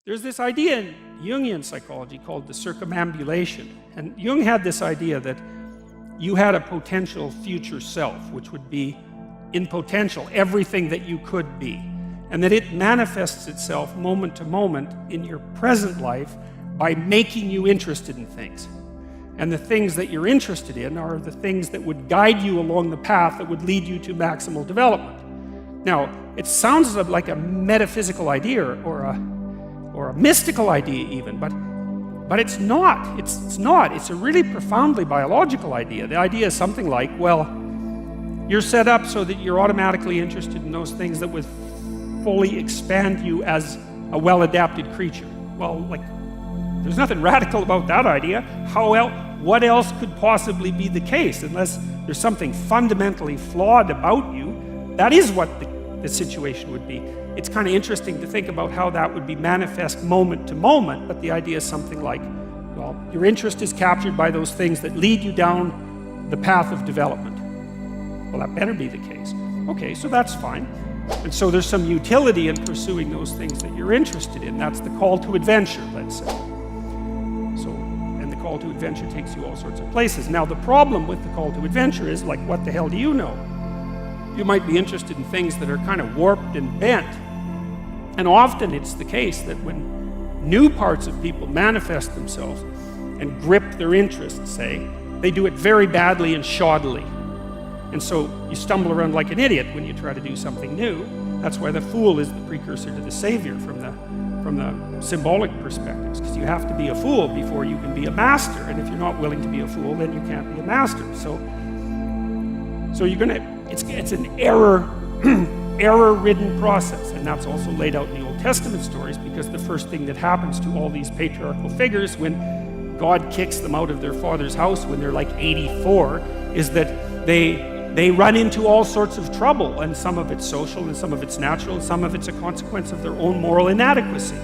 There's this idea in Jungian psychology called the circumambulation. And Jung had this idea that you had a potential future self, which would be, in potential, everything that you could be. And that it manifests itself moment to moment in your present life by making you interested in things. And the things that you're interested in are the things that would guide you along the path that would lead you to maximal development. Now, it sounds like a metaphysical idea or a mystical idea even, but it's not. It's not. It's a really profoundly biological idea. The idea is something like, well, you're set up so that you're automatically interested in those things that would fully expand you as a well-adapted creature. Well, like, there's nothing radical about that idea. What else could possibly be the case unless there's something fundamentally flawed about you? That is what the situation would be. It's kind of interesting to think about how that would be manifest moment to moment, but the idea is something like, well, your interest is captured by those things that lead you down the path of development. Well, that better be the case. Okay, so that's fine. And so there's some utility in pursuing those things that you're interested in. That's the call to adventure, let's say. And the call to adventure takes you all sorts of places. Now, the problem with the call to adventure is, like, what the hell do you know? You might be interested in things that are kind of warped and bent. And often it's the case that when new parts of people manifest themselves and grip their interests, say, they do it very badly and shoddily. And so you stumble around like an idiot when you try to do something new. That's why the fool is the precursor to the savior from the symbolic perspectives, because you have to be a fool before you can be a master. And if you're not willing to be a fool, then you can't be a master. So you're it's an error-ridden process. And that's also laid out in the Old Testament stories, because the first thing that happens to all these patriarchal figures when God kicks them out of their father's house when they're like 84 is that they run into all sorts of trouble, and some of it's social and some of it's natural and some of it's a consequence of their own moral inadequacy.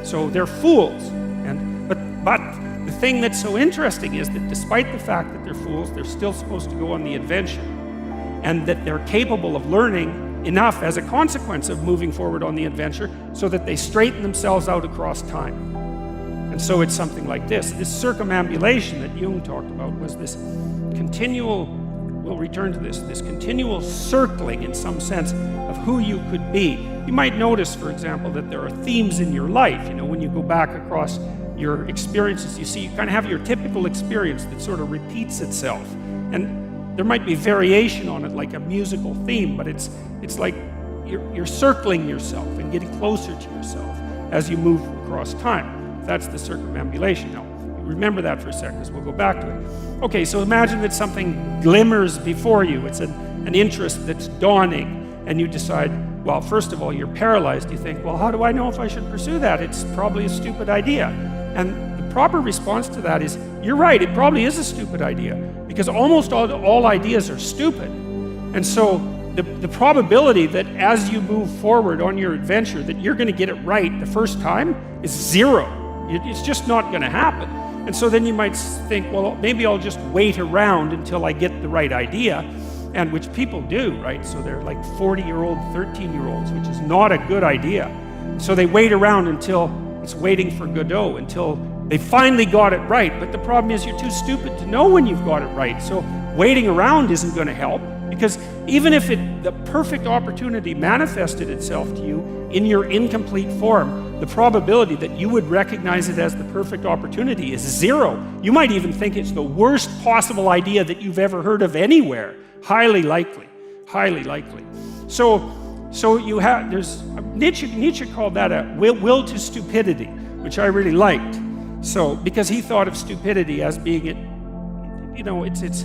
So they're fools. But the thing that's so interesting is that despite the fact that they're fools, they're still supposed to go on the adventure, and that they're capable of learning enough as a consequence of moving forward on the adventure so that they straighten themselves out across time. And so it's something like this. This circumambulation that Jung talked about was this continual, we'll return to this continual circling in some sense of who you could be. You might notice, for example, that there are themes in your life. You know, when you go back across your experiences, you see you kind of have your typical experience that sort of repeats itself. And there might be variation on it, like a musical theme, but it's like you're circling yourself and getting closer to yourself as you move across time. That's the circumambulation. Now, remember that for a second, because we'll go back to it. Okay, so imagine that something glimmers before you. It's an interest that's dawning, and you decide, well, first of all, you're paralyzed. You think, well, how do I know if I should pursue that? It's probably a stupid idea. And the proper response to that is, you're right, it probably is a stupid idea, because almost all ideas are stupid. And so the probability that as you move forward on your adventure that you're going to get it right the first time is zero. It's just not going to happen. And so then you might think, well, maybe I'll just wait around until I get the right idea, and which people do, right? So they're like 40-year-old, 13-year-olds, which is not a good idea. So they wait around until it's waiting for Godot, until they finally got it right. But the problem is you're too stupid to know when you've got it right. So waiting around isn't going to help, because even if the perfect opportunity manifested itself to you in your incomplete form, the probability that you would recognize it as the perfect opportunity is zero. You might even think it's the worst possible idea that you've ever heard of anywhere. Highly likely, highly likely. So you have, there's, Nietzsche called that a will to stupidity, which I really liked. So, because he thought of stupidity as being it's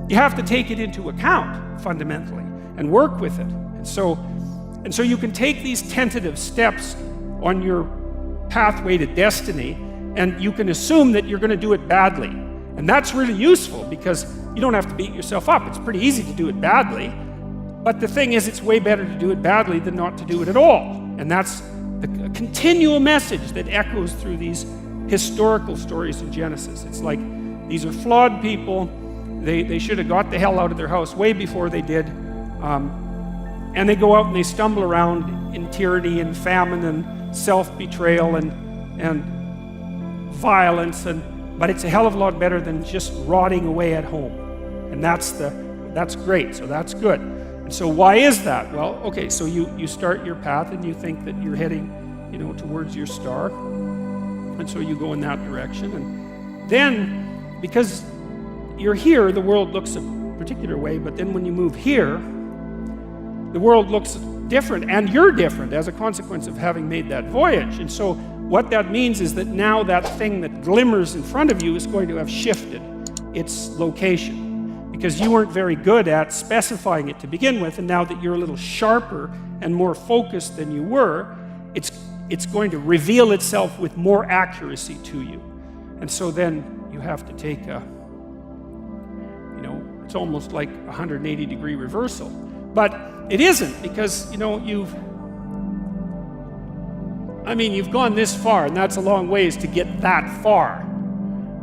you have to take it into account fundamentally and work with it. And so you can take these tentative steps on your pathway to destiny, and you can assume that you're going to do it badly. And that's really useful, because you don't have to beat yourself up. It's pretty easy to do it badly. But the thing is, it's way better to do it badly than not to do it at all. And that's the continual message that echoes through these historical stories in Genesis. It's like, these are flawed people. They should have got the hell out of their house way before they did. And they go out and they stumble around in tyranny and famine and self-betrayal and violence, but it's a hell of a lot better than just rotting away at home. And that's great, so that's good. And so why is that? Well, okay, so you start your path and you think that you're heading, towards your star. And so you go in that direction. And then, because you're here, the world looks a particular way, but then when you move here, the world looks different, and you're different as a consequence of having made that voyage. And so what that means is that now that thing that glimmers in front of you is going to have shifted its location, because you weren't very good at specifying it to begin with, and now that you're a little sharper and more focused than you were, it's going to reveal itself with more accuracy to you. And so then you have to take it's almost like a 180-degree reversal. But it isn't, because, you've gone this far, and that's a long ways to get that far.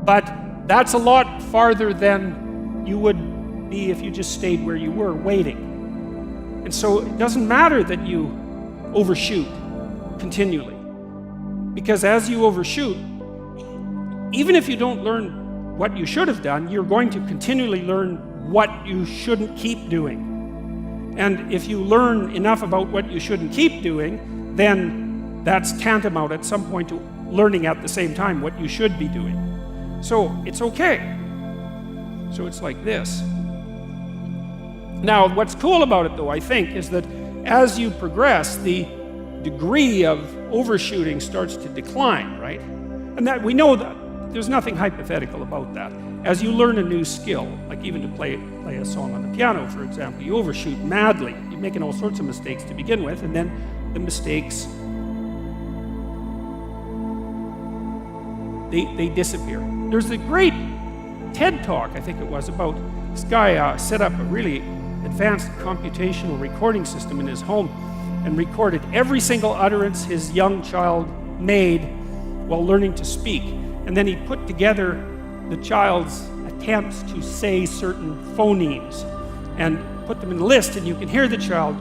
But that's a lot farther than you would be if you just stayed where you were, waiting. And so it doesn't matter that you overshoot continually. Because as you overshoot, even if you don't learn what you should have done, you're going to continually learn what you shouldn't keep doing. And if you learn enough about what you shouldn't keep doing, then that's tantamount at some point to learning at the same time what you should be doing. So it's okay. So it's like this. Now, what's cool about it, though, I think, is that as you progress, the degree of overshooting starts to decline, right? And that we know that there's nothing hypothetical about that. As you learn a new skill, like even to play a song on the piano, for example, you overshoot madly. You're making all sorts of mistakes to begin with, and then the mistakes, they disappear. There's a great TED Talk, I think it was, about this guy set up a really advanced computational recording system in his home and recorded every single utterance his young child made while learning to speak. And then he put together the child's attempts to say certain phonemes and put them in a list, and you can hear the child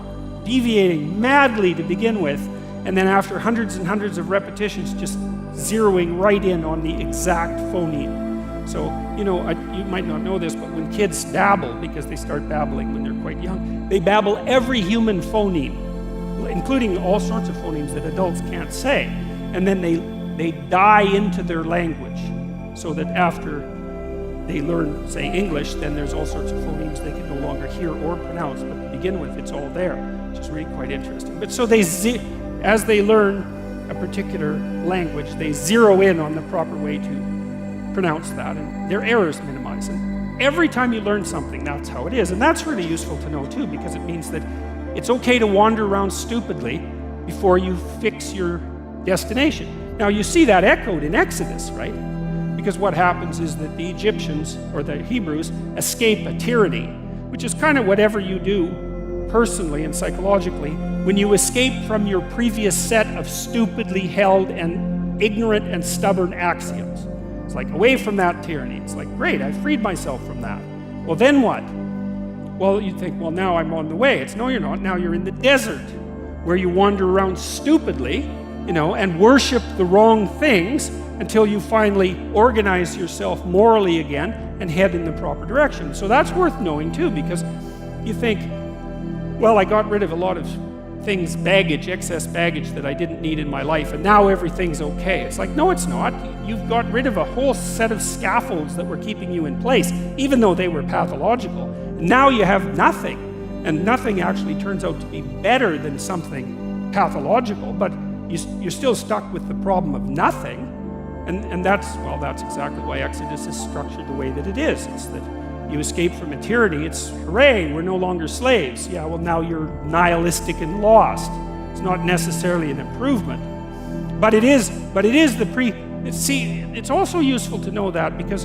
deviating madly to begin with, and then after hundreds and hundreds of repetitions just zeroing right in on the exact phoneme. So, you might not know this, but when kids babble, because they start babbling when they're quite young, they babble every human phoneme, including all sorts of phonemes that adults can't say. And then they die into their language, so that after they learn, say, English, then there's all sorts of phonemes they can no longer hear or pronounce, but to begin with, it's all there, which is really quite interesting. But so as they learn a particular language, they zero in on the proper way to pronounce that, and their errors minimize. And every time you learn something, that's how it is. And that's really useful to know, too, because it means that it's okay to wander around stupidly before you fix your destination. Now, you see that echoed in Exodus, right? Because what happens is that the Egyptians, or the Hebrews, escape a tyranny, which is kind of whatever you do personally and psychologically when you escape from your previous set of stupidly held and ignorant and stubborn axioms. It's like, away from that tyranny. It's like, great, I freed myself from that. Well, then what? Well, you think, well, now I'm on the way. No, you're not. Now you're in the desert, where you wander around stupidly, and worship the wrong things until you finally organize yourself morally again and head in the proper direction. So that's worth knowing, too, because you think, well, I got rid of a lot of things, excess baggage that I didn't need in my life, and now everything's okay. It's like, no, it's not. You've got rid of a whole set of scaffolds that were keeping you in place, even though they were pathological. Now you have nothing, and nothing actually turns out to be better than something pathological, but you're still stuck with the problem of nothing, and that's exactly why Exodus is structured the way that it is. It's that you escape from a tyranny. It's, hooray, we're no longer slaves. Yeah, well, now you're nihilistic and lost. It's not necessarily an improvement, but it is it's also useful to know that, because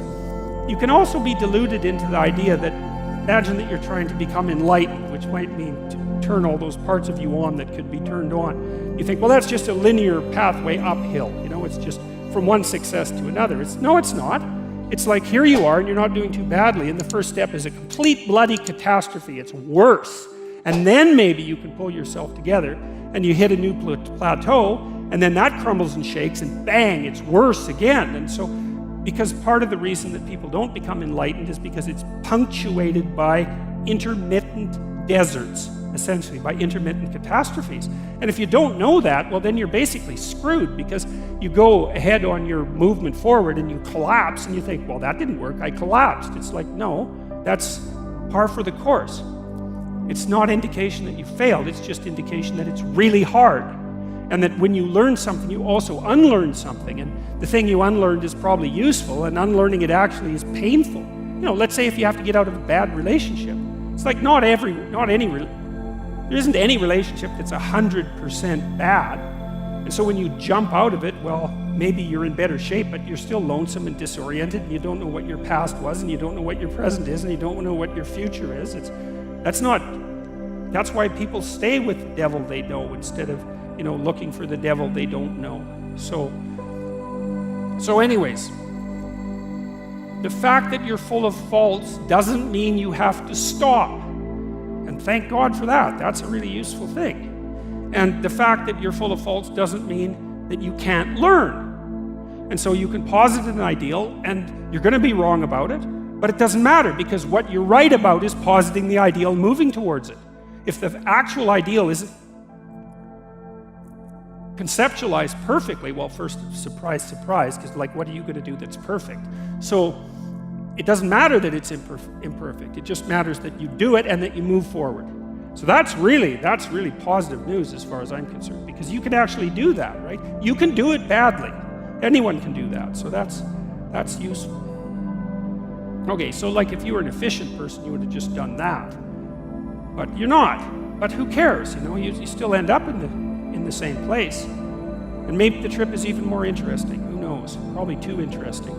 you can also be deluded into the idea that, imagine that you're trying to become enlightened, which might mean to turn all those parts of you on that could be turned on. You think, well, that's just a linear pathway uphill. It's just from one success to another. No, it's not. It's like, here you are, and you're not doing too badly, and the first step is a complete bloody catastrophe. It's worse. And then maybe you can pull yourself together, and you hit a new plateau, and then that crumbles and shakes, and bang, it's worse again. And so, because part of the reason that people don't become enlightened is because it's punctuated by intermittent deserts, essentially, by intermittent catastrophes. And if you don't know that, well, then you're basically screwed, because you go ahead on your movement forward and you collapse, and you think, well, that didn't work, I collapsed. It's like, no, that's par for the course. It's not indication that you failed, it's just indication that it's really hard. And that when you learn something, you also unlearn something. And the thing you unlearned is probably useful, and unlearning it actually is painful. You know, let's say if you have to get out of a bad relationship. It's like there isn't any relationship that's 100% bad. And so when you jump out of it, well, maybe you're in better shape, but you're still lonesome and disoriented, and you don't know what your past was, and you don't know what your present is, and you don't know what your future is. That's why people stay with the devil they know instead of, looking for the devil they don't know. So anyways, the fact that you're full of faults doesn't mean you have to stop. And thank God for that. That's a really useful thing. And the fact that you're full of faults doesn't mean that you can't learn. And so you can posit an ideal, and you're going to be wrong about it, but it doesn't matter, because what you're right about is positing the ideal and moving towards it. If the actual ideal isn't conceptualized perfectly, well, first, surprise, surprise, because what are you going to do that's perfect? So it doesn't matter that it's imperfect. It just matters that you do it and that you move forward. So that's really positive news as far as I'm concerned, because you can actually do that, right? You can do it badly. Anyone can do that. So that's useful. Okay, so if you were an efficient person, you would have just done that. But you're not. But who cares? You still end up in the same place. And maybe the trip is even more interesting. Who knows? Probably too interesting.